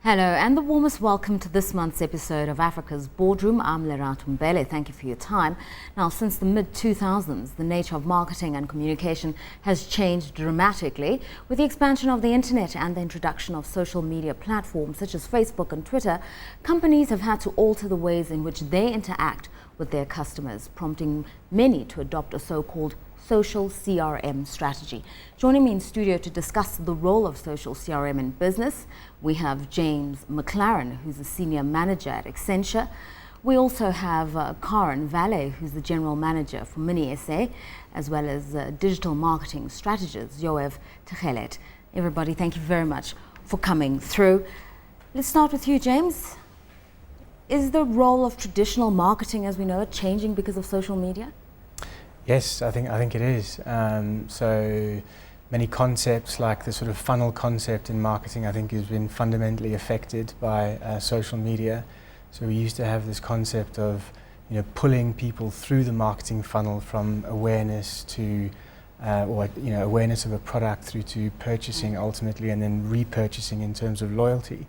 Hello and the warmest welcome to this month's episode of Africa's Boardroom. I'm Lerato Mbele. Thank you for your time. Now, since the mid-2000s, the nature of marketing and communication has changed dramatically. With the expansion of the internet and the introduction of social media platforms such as Facebook and Twitter, companies have had to alter the ways in which they interact with their customers, prompting many to adopt a so-called social CRM strategy. Joining me in studio to discuss the role of social CRM in business, we have James McLaren, who's a senior manager at Accenture. We also have Karen Valle, who's the general manager for Mini SA, as well as digital marketing strategist Yoav Techelet. Everybody, thank you very much for coming through. Let's start with you, James. Is the role of traditional marketing as we know it changing because of social media? Yes, I think it is. So many concepts like the sort of funnel concept in marketing, I think, has been fundamentally affected by social media. So we used to have this concept of, pulling people through the marketing funnel from awareness to, awareness of a product through to purchasing ultimately, and then repurchasing in terms of loyalty.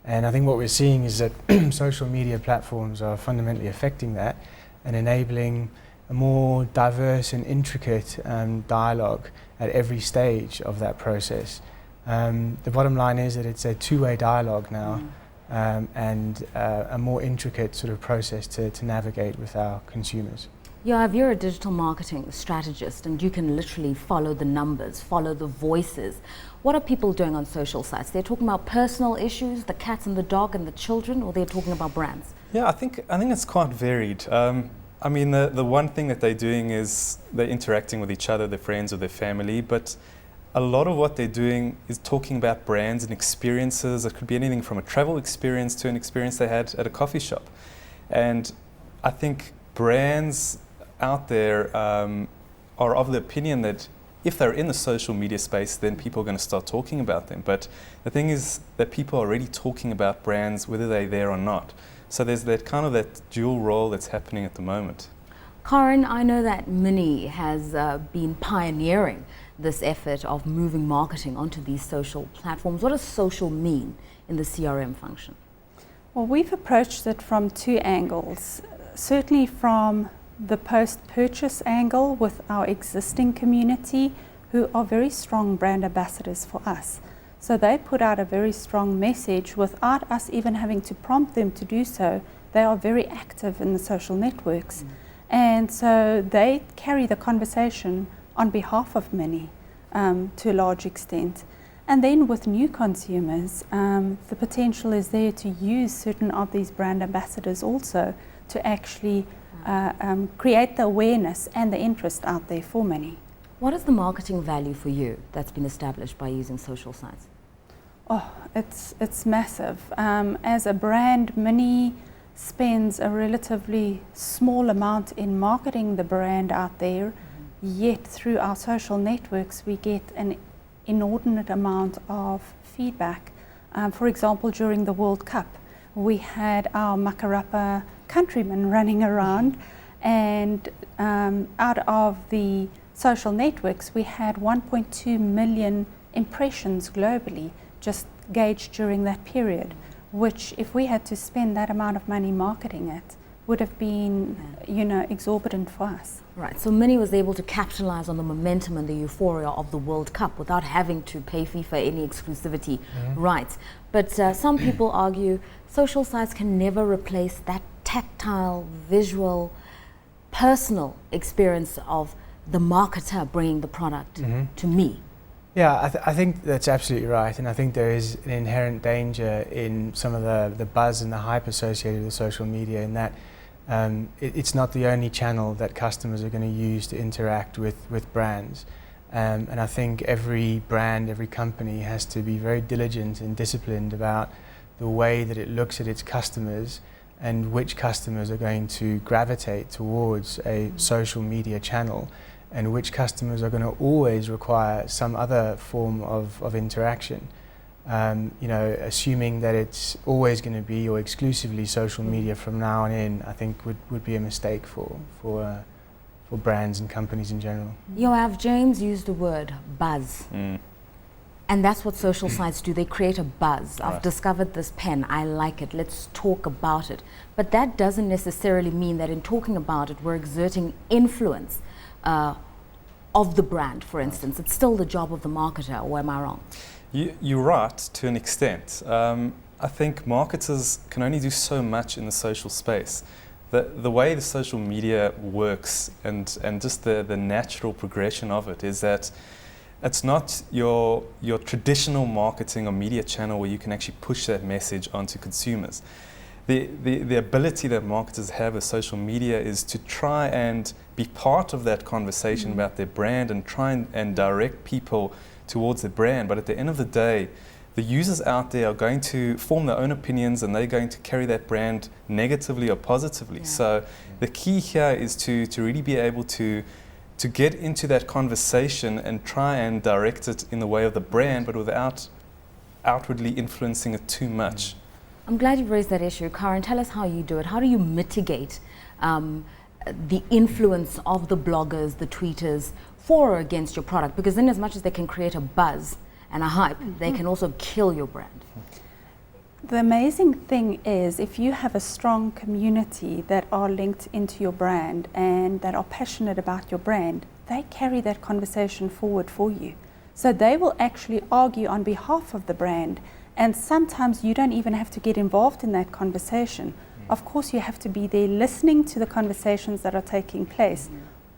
And I think what we're seeing is that social media platforms are fundamentally affecting that and enabling a more diverse and intricate dialogue at every stage of that process. The bottom line is that it's a two-way dialogue now, and a more intricate sort of process to navigate with our consumers. Yoav, you're a digital marketing strategist and you can literally follow the numbers, follow the voices. What are people doing on social sites? They're talking about personal issues, the cats and the dog and the children, or they're talking about brands? Yeah, I think it's quite varied. The one thing that they're doing is they're interacting with each other, their friends or their family, but a lot of what they're doing is talking about brands and experiences. It could be anything from a travel experience to an experience they had at a coffee shop. And I think brands out there are of the opinion that if they're in the social media space, then people are going to start talking about them. But the thing is that people are already talking about brands whether they're there or not. So there's that dual role that's happening at the moment. Karen, I know that Mini has been pioneering this effort of moving marketing onto these social platforms. What does social mean in the CRM function? Well, we've approached it from two angles. Certainly from the post-purchase angle with our existing community, who are very strong brand ambassadors for us. So they put out a very strong message without us even having to prompt them to do so. They are very active in the social networks. And so they carry the conversation on behalf of many to a large extent. And then with new consumers, the potential is there to use certain of these brand ambassadors also to actually create the awareness and the interest out there for many. What is the marketing value for you that's been established by using social sites? Oh, it's massive. As a brand, Mini spends a relatively small amount in marketing the brand out there, yet through our social networks we get an inordinate amount of feedback. For example, during the World Cup, we had our Makarapa countrymen running around, and out of the social networks we had 1.2 million impressions globally just gauged during that period, which if we had to spend that amount of money marketing it would have been exorbitant for us. Right, so Mini was able to capitalize on the momentum and the euphoria of the World Cup without having to pay FIFA any exclusivity rights. But some people argue social sites can never replace that tactile, visual, personal experience of the marketer bringing the product to me. Yeah, I think that's absolutely right, and I think there is an inherent danger in some of the buzz and the hype associated with social media, in that it's not the only channel that customers are going to use to interact with brands. And I think every brand, every company has to be very diligent and disciplined about the way that it looks at its customers and which customers are going to gravitate towards a social media channel, and which customers are going to always require some other form of interaction. Assuming that it's always going to be or exclusively social media from now on in, I think would be a mistake for brands and companies in general. Yoav, James used the word buzz. And that's what social sites do. They create a buzz. I've Right. discovered this pen. I like it. Let's talk about it. But that doesn't necessarily mean that in talking about it, we're exerting influence of the brand, for instance. It's still the job of the marketer, or am I wrong? You're right to an extent. I think marketers can only do so much in the social space. The way the social media works and just the natural progression of it is that it's not your traditional marketing or media channel where you can actually push that message onto consumers. The ability that marketers have with social media is to try and be part of that conversation about their brand and try and direct people towards the brand. But at the end of the day, the users out there are going to form their own opinions and they're going to carry that brand negatively or positively. Yeah. So the key here is to really be able to get into that conversation and try and direct it in the way of the brand, but without outwardly influencing it too much. I'm glad you've raised that issue. Karen, tell us how you do it. How do you mitigate the influence of the bloggers, the tweeters, for or against your product? Because in as much as they can create a buzz and a hype, they can also kill your brand. The amazing thing is if you have a strong community that are linked into your brand and that are passionate about your brand, they carry that conversation forward for you. So they will actually argue on behalf of the brand, and sometimes you don't even have to get involved in that conversation. Of course, you have to be there listening to the conversations that are taking place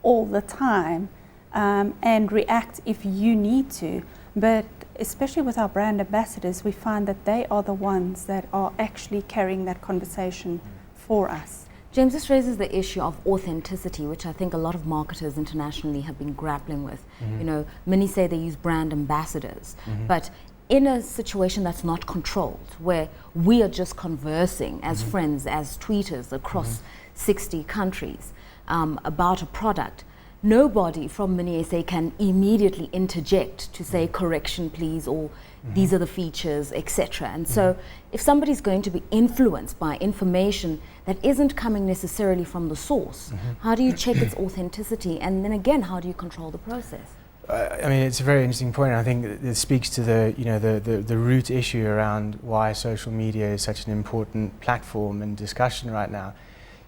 all the time and react if you need to. But especially with our brand ambassadors, we find that they are the ones that are actually carrying that conversation for us. James, this raises the issue of authenticity, which I think a lot of marketers internationally have been grappling with. You know, many say they use brand ambassadors, but in a situation that's not controlled, where we are just conversing as friends, as tweeters across 60 countries about a product, nobody from Mini SA can immediately interject to say correction please, or these are the features, etc. And so if somebody's going to be influenced by information that isn't coming necessarily from the source, how do you check its authenticity? And then again, how do you control the process? I mean, it's a very interesting point. I think it speaks to the root issue around why social media is such an important platform and discussion right now.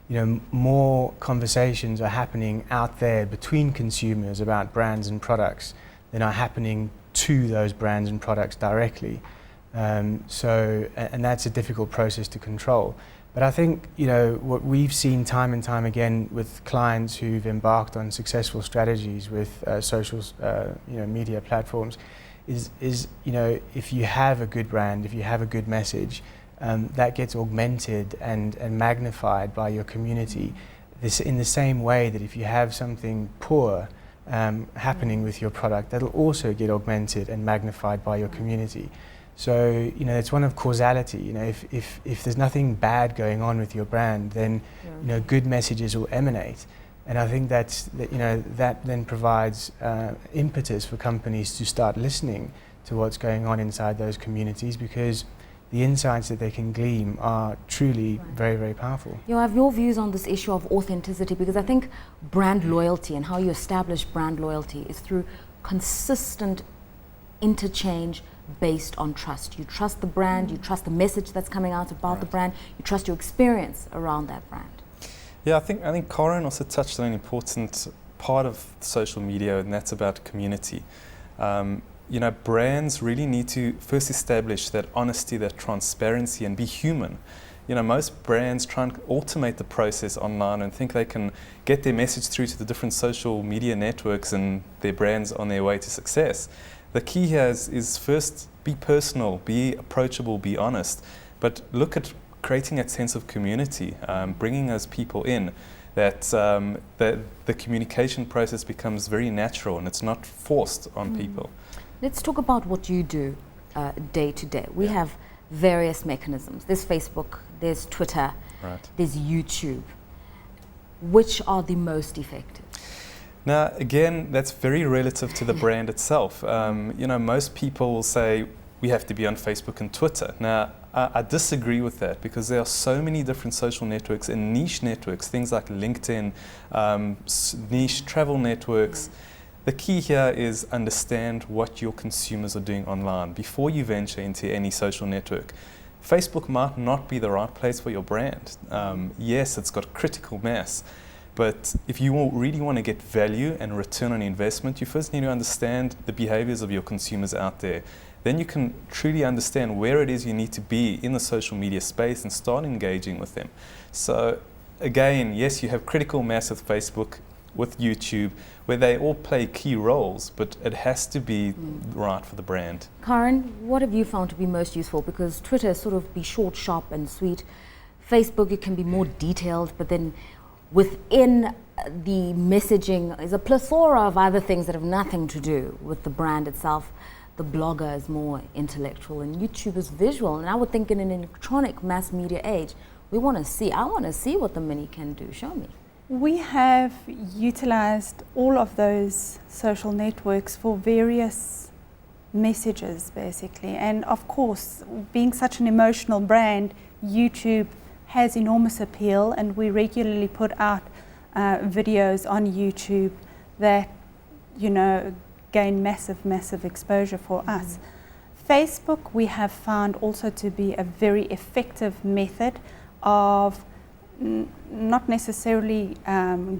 You know, more conversations are happening out there between consumers about brands and products than are happening to those brands and products directly. And that's a difficult process to control. But I think, you know, what we've seen time and time again with clients who've embarked on successful strategies with social media platforms is, you know, if you have a good brand, if you have a good message, that gets augmented and magnified by your community. This in the same way that if you have something poor happening with your product, that'll also get augmented and magnified by your community. So, you know, it's one of causality. You know, if there's nothing bad going on with your brand, then you know, good messages will emanate. And I think that then provides impetus for companies to start listening to what's going on inside those communities, because the insights that they can glean are truly very, very powerful. You have your views on this issue of authenticity, because I think brand loyalty and how you establish brand loyalty is through consistent interchange based on trust. You trust the brand, you trust the message that's coming out about the brand, you trust your experience around that brand. Yeah, I think Karen also touched on an important part of social media, and that's about community. You know, brands really need to first establish that honesty, that transparency, and be human. You know, most brands try and automate the process online and think they can get their message through to the different social media networks and their brands on their way to success. The key here is first be personal, be approachable, be honest, but look at creating that sense of community, bringing those people in, that the communication process becomes very natural and it's not forced on people. Let's talk about what you do day to day. We have various mechanisms. There's Facebook, there's Twitter, there's YouTube. Which are the most effective? Now, again, that's very relative to the brand itself. You know, most people will say we have to be on Facebook and Twitter. Now, I disagree with that, because there are so many different social networks and niche networks, things like LinkedIn, niche travel networks, the key here is understand what your consumers are doing online before you venture into any social network. Facebook might not be the right place for your brand. Yes, it's got critical mass, but if you really want to get value and return on investment, you first need to understand the behaviors of your consumers out there. Then you can truly understand where it is you need to be in the social media space and start engaging with them. So again, yes, you have critical mass with Facebook, with YouTube, where they all play key roles, but it has to be right for the brand. Karen, what have you found to be most useful? Because Twitter sort of be short, sharp and sweet. Facebook, it can be more detailed, but then within the messaging is a plethora of other things that have nothing to do with the brand itself. The blogger is more intellectual and YouTube is visual. And I would think in an electronic mass media age, I want to see what the Mini can do. Show me. We have utilized all of those social networks for various messages, basically. And of course, being such an emotional brand, YouTube has enormous appeal, and we regularly put out videos on YouTube that, gain massive exposure for us. Facebook, we have found also to be a very effective method of not necessarily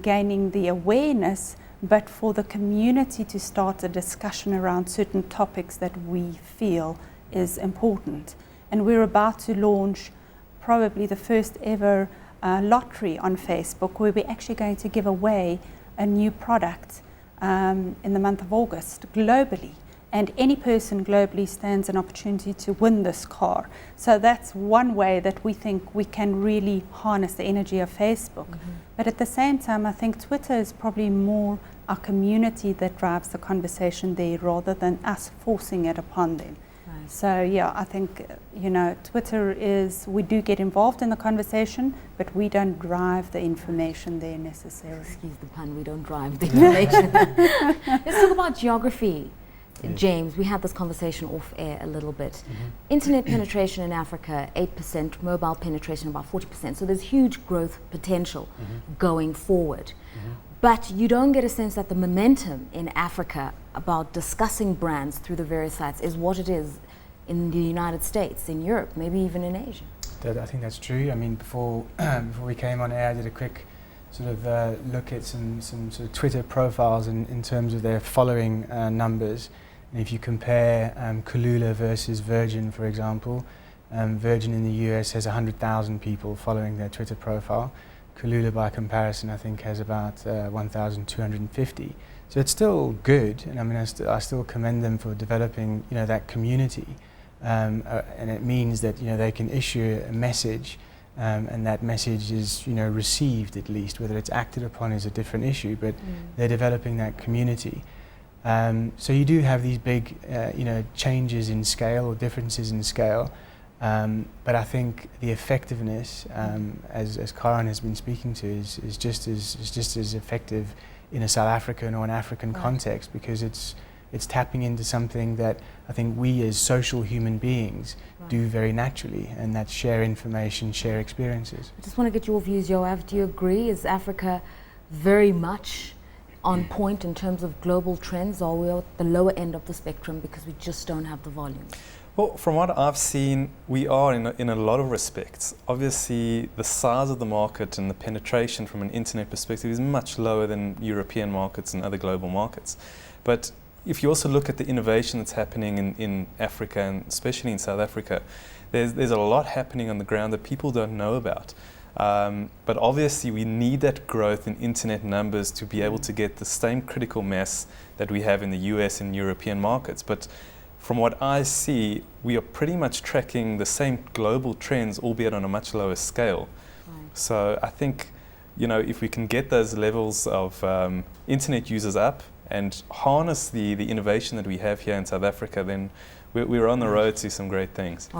gaining the awareness, but for the community to start a discussion around certain topics that we feel is important. And we're about to launch probably the first ever lottery on Facebook, where we're actually going to give away a new product in the month of August globally. And any person globally stands an opportunity to win this car. So that's one way that we think we can really harness the energy of Facebook. But at the same time, I think Twitter is probably more our community that drives the conversation there rather than us forcing it upon them. Right. So yeah, I think, Twitter is, we do get involved in the conversation, but we don't drive the information there necessarily. Excuse the pun, we don't drive the information. Let's talk about geography. James, we had this conversation off air a little bit. Internet penetration in Africa, 8%, mobile penetration about 40%. So there's huge growth potential going forward. But you don't get a sense that the momentum in Africa about discussing brands through the various sites is what it is in the United States, in Europe, maybe even in Asia. I think that's true. I mean, before we came on air, I did a quick sort of look at some sort of Twitter profiles in terms of their following numbers. And if you compare Kalula versus Virgin, for example, Virgin in the US has 100,000 people following their Twitter profile. Kalula, by comparison, I think has about 1,250. So it's still good, and I mean, I still commend them for developing, that community. And it means that they can issue a message, and that message is received, at least. Whether it's acted upon is a different issue, but they're developing that community. So you do have these big changes in scale or differences in scale, but I think the effectiveness, as Karen has been speaking to, is just as effective in a South African or an African context, because it's tapping into something that I think we as social human beings do very naturally, and that's share information, share experiences. I just want to get your views, Yoav. Do you agree? Is Africa very much on point in terms of global trends, or are we at the lower end of the spectrum because we just don't have the volume? Well, from what I've seen, we are in a lot of respects. Obviously, the size of the market and the penetration from an internet perspective is much lower than European markets and other global markets. But if you also look at the innovation that's happening in Africa, and especially in South Africa, there's a lot happening on the ground that people don't know about. But obviously we need that growth in internet numbers to be able to get the same critical mass that we have in the US and European markets. But from what I see, we are pretty much tracking the same global trends, albeit on a much lower scale. So I think, if we can get those levels of internet users up and harness the innovation that we have here in South Africa, then we're on the road to some great things.